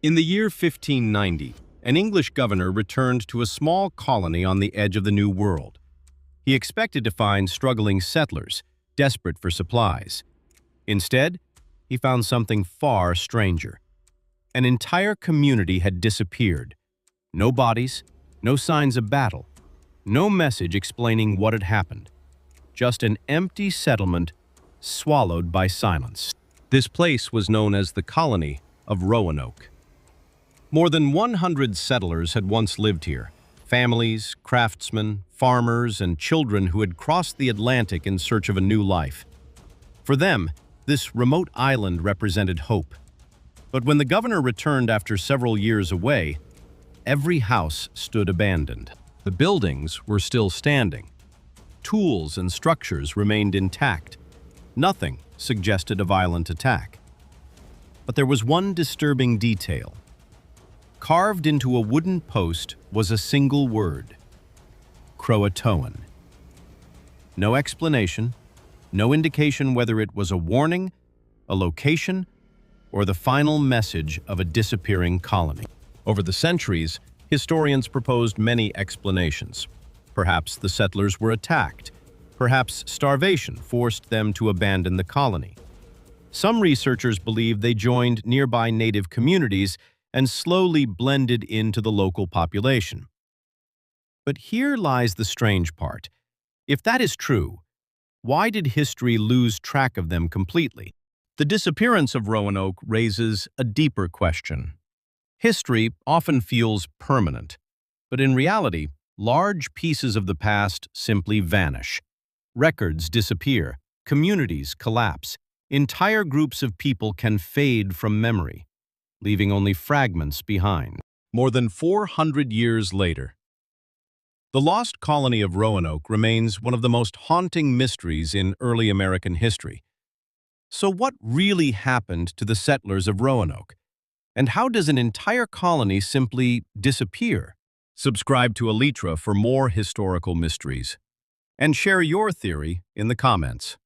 In the year 1590, an English governor returned to a small colony on the edge of the New World. He expected to find struggling settlers, desperate for supplies. Instead, he found something far stranger. An entire community had disappeared. No bodies, no signs of battle, no message explaining what had happened. Just an empty settlement swallowed by silence. This place was known as the Colony of Roanoke. More than 100 settlers had once lived here. Families, craftsmen, farmers, and children who had crossed the Atlantic in search of a new life. For them, this remote island represented hope. But when the governor returned after several years away, every house stood abandoned. The buildings were still standing. Tools and structures remained intact. Nothing suggested a violent attack. But there was one disturbing detail. Carved into a wooden post was a single word: CROATOAN. No explanation, no indication whether it was a warning, a location, or the final message of a disappearing colony. Over the centuries, historians proposed many explanations. Perhaps the settlers were attacked. Perhaps starvation forced them to abandon the colony. Some researchers believe they joined nearby native communities and slowly blended into the local population. But here lies the strange part. If that is true, why did history lose track of them completely? The disappearance of Roanoke raises a deeper question. History often feels permanent, but in reality, large pieces of the past simply vanish. Records disappear, communities collapse, entire groups of people can fade from memory, leaving only fragments behind. More than 400 years later, the Lost Colony of Roanoke remains one of the most haunting mysteries in early American history. So what really happened to the settlers of Roanoke? And how does an entire colony simply disappear? Subscribe to Aletra for more historical mysteries. And share your theory in the comments.